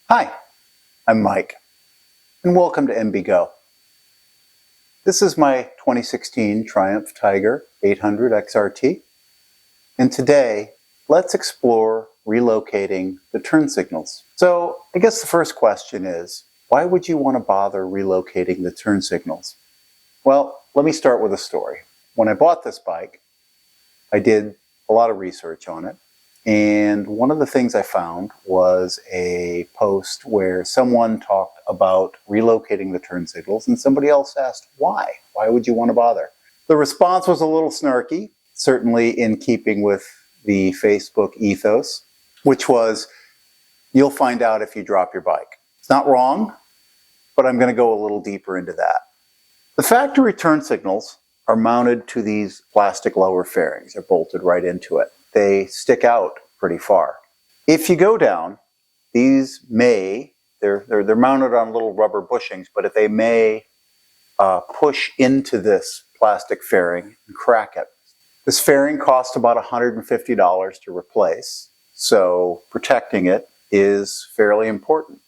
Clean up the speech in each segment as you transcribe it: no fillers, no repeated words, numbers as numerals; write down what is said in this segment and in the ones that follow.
Hi, I'm Mike, and welcome to MBGO. This is my 2016 Triumph Tiger 800 XRT, and today let's explore relocating the turn signals. So I guess the first question is, why would you want to bother relocating the turn signals? Well, let me start with a story. When I bought this bike, I did a lot of research on it. And one of the things I found was a post where someone talked about relocating the turn signals, and somebody else asked, why? Why would you want to bother? The response was a little snarky, certainly in keeping with the Facebook ethos, which was, you'll find out if you drop your bike. It's not wrong, but I'm going to go a little deeper into that. The factory turn signals are mounted to these plastic lower fairings. They're bolted right into it. They stick out pretty far. If you go down, these they're mounted on little rubber bushings, but if they may push into this plastic fairing and crack it. This fairing costs about $150 to replace, so protecting it is fairly important.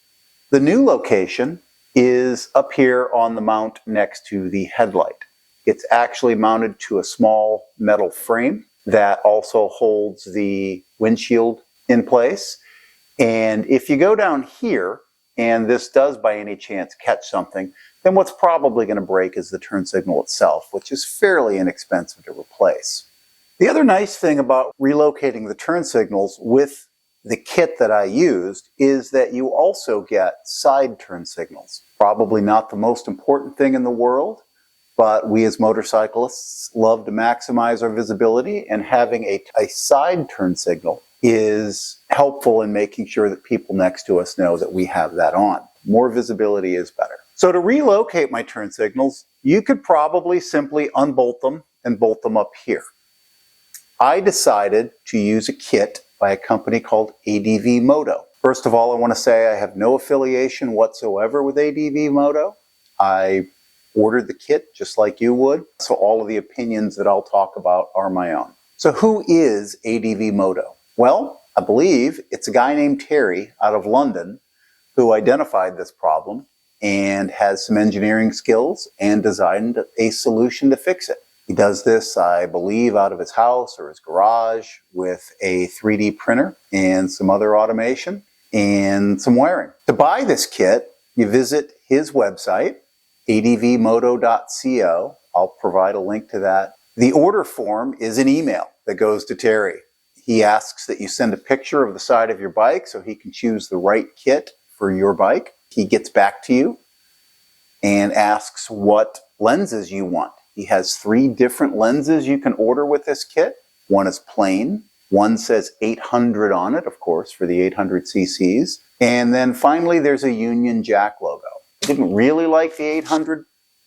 The new location is up here on the mount next to the headlight. It's actually mounted to a small metal frame that also holds the windshield in place. And if you go down here, and this does by any chance catch something, then what's probably going to break is the turn signal itself, which is fairly inexpensive to replace. The other nice thing about relocating the turn signals with the kit that I used is that you also get side turn signals. Probably not the most important thing in the world, but we as motorcyclists love to maximize our visibility, and having a side turn signal is helpful in making sure that people next to us know that we have that on. More visibility is better. So to relocate my turn signals, you could probably simply unbolt them and bolt them up here. I decided to use a kit by a company called ADVMoto. First of all, I want to say I have no affiliation whatsoever with ADVMoto. I ordered the kit just like you would, so all of the opinions that I'll talk about are my own. So who is ADVMoto? Well, I believe it's a guy named Terry out of London who identified this problem and has some engineering skills and designed a solution to fix it. He does this, I believe, out of his house or his garage with a 3D printer and some other automation and some wiring. To buy this kit, you visit his website, advmoto.co. I'll provide a link to that. The order form is an email that goes to Terry. He asks that you send a picture of the side of your bike so he can choose the right kit for your bike. He gets back to you and asks what lenses you want. He has 3 different lenses you can order with this kit. One is plain. One says 800 on it, of course, for the 800 cc's. And then finally, there's a Union Jack logo. I didn't really like the 800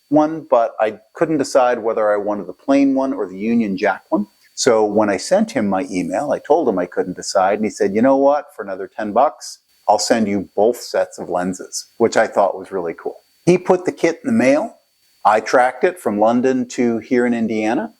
one, but I couldn't decide whether I wanted the plain one or the Union Jack one. So when I sent him my email, I told him I couldn't decide, and he said, you know what, for another 10 bucks, I'll send you both sets of lenses, which I thought was really cool. He put the kit in the mail. I tracked it from London to here in Indiana,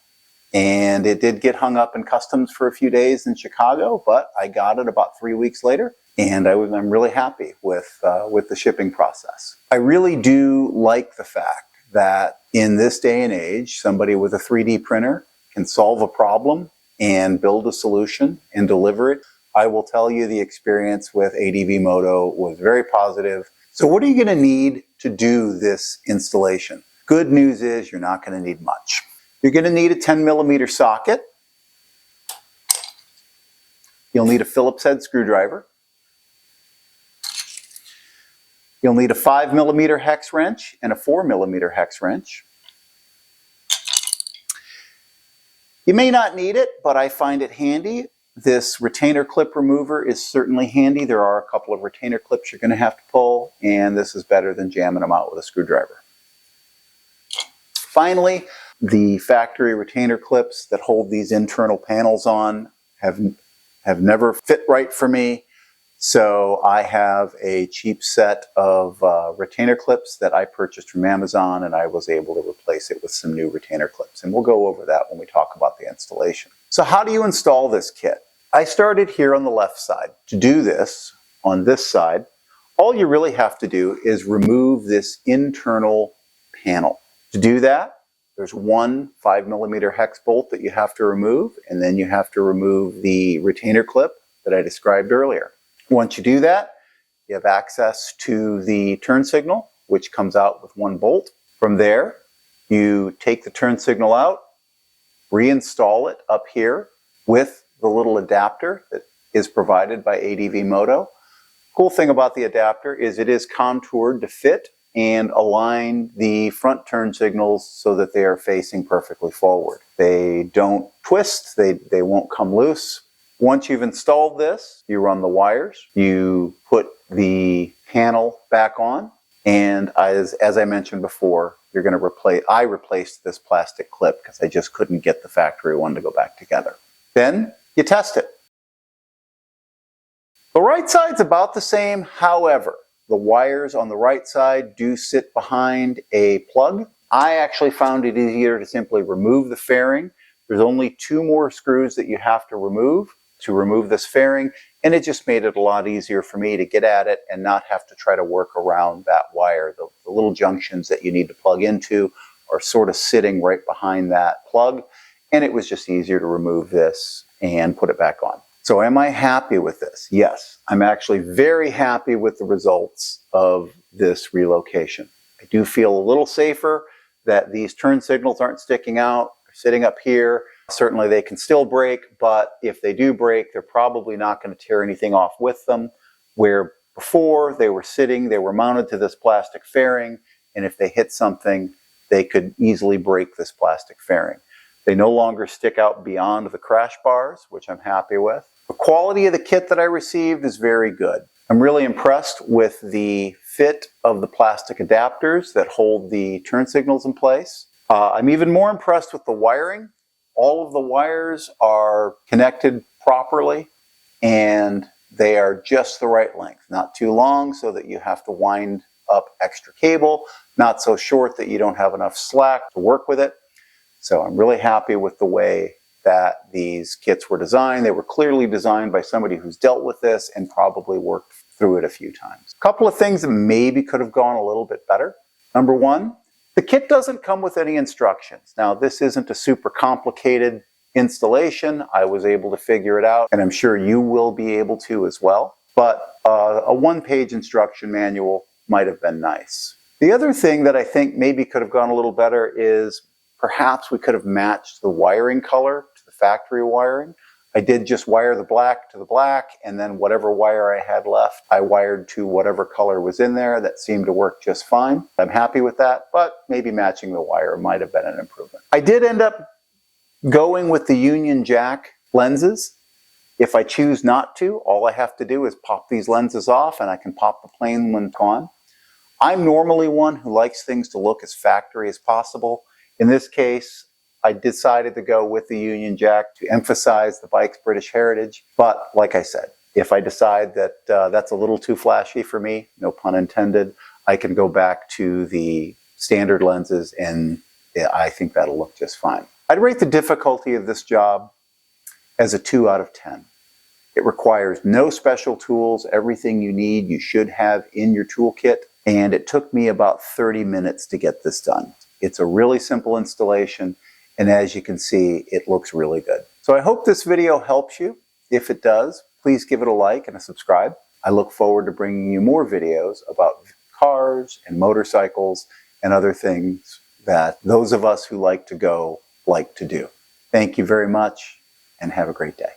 and it did get hung up in customs for a few days in Chicago, but I got it about 3 weeks later. And I'm really happy with the shipping process. I really do like the fact that in this day and age, somebody with a 3D printer can solve a problem and build a solution and deliver it. I will tell you the experience with ADVMoto was very positive. So what are you going to need to do this installation? Good news is you're not going to need much. You're going to need a 10mm socket. You'll need a Phillips head screwdriver. You'll need a 5mm hex wrench and a 4mm hex wrench. You may not need it, but I find it handy. This retainer clip remover is certainly handy. There are a couple of retainer clips you're going to have to pull, and this is better than jamming them out with a screwdriver. Finally, the factory retainer clips that hold these internal panels on have never fit right for me. So I have a cheap set of retainer clips that I purchased from Amazon, and I was able to replace it with some new retainer clips. And we'll go over that when we talk about the installation. So how do you install this kit? I started here on the left side. To do this, on this side, all you really have to do is remove this internal panel. To do that, there's one 5mm hex bolt that you have to remove, and then you have to remove the retainer clip that I described earlier. Once you do that, you have access to the turn signal, which comes out with one bolt. From there, you take the turn signal out, reinstall it up here with the little adapter that is provided by ADVMoto. Cool thing about the adapter is it is contoured to fit and align the front turn signals so that they are facing perfectly forward. They don't twist, they won't come loose. Once you've installed this, you run the wires, you put the panel back on, and as I mentioned before, you're going to I replaced this plastic clip because I just couldn't get the factory one to go back together. Then you test it. The right side's about the same, however, the wires on the right side do sit behind a plug. I actually found it easier to simply remove the fairing. There's only 2 more screws that you have to remove this fairing, and it just made it a lot easier for me to get at it and not have to try to work around that wire. The little junctions that you need to plug into are sort of sitting right behind that plug, and it was just easier to remove this and put it back on. So am I happy with this? Yes, I'm actually very happy with the results of this relocation. I do feel a little safer that these turn signals aren't sticking out, they're sitting up here. Certainly they can still break, but if they do break, they're probably not going to tear anything off with them, where before they were mounted to this plastic fairing, and if they hit something, they could easily break this plastic fairing. They no longer stick out beyond the crash bars, which I'm happy with. The quality of the kit that I received is very good. I'm really impressed with the fit of the plastic adapters that hold the turn signals in place. I'm even more impressed with the wiring. All of the wires are connected properly, and they are just the right length. Not too long so that you have to wind up extra cable, not so short that you don't have enough slack to work with it. So I'm really happy with the way that these kits were designed. They were clearly designed by somebody who's dealt with this and probably worked through it a few times. A couple of things that maybe could have gone a little bit better. Number one, the kit doesn't come with any instructions. Now, this isn't a super complicated installation. I was able to figure it out, and I'm sure you will be able to as well. But a one-page instruction manual might have been nice. The other thing that I think maybe could have gone a little better is perhaps we could have matched the wiring color to the factory wiring. I did just wire the black to the black, and then whatever wire I had left, I wired to whatever color was in there. That seemed to work just fine. I'm happy with that, but maybe matching the wire might have been an improvement. I did end up going with the Union Jack lenses. If I choose not to, all I have to do is pop these lenses off and I can pop the plain ones on. I'm normally one who likes things to look as factory as possible. In this case, I decided to go with the Union Jack to emphasize the bike's British heritage. But like I said, if I decide that that's a little too flashy for me, no pun intended, I can go back to the standard lenses, and I think that'll look just fine. I'd rate the difficulty of this job as a 2 out of 10. It requires no special tools. Everything you need, you should have in your toolkit. And it took me about 30 minutes to get this done. It's a really simple installation, and as you can see, it looks really good. So I hope this video helps you. If it does, please give it a like and a subscribe. I look forward to bringing you more videos about cars and motorcycles and other things that those of us who like to go like to do. Thank you very much, and have a great day.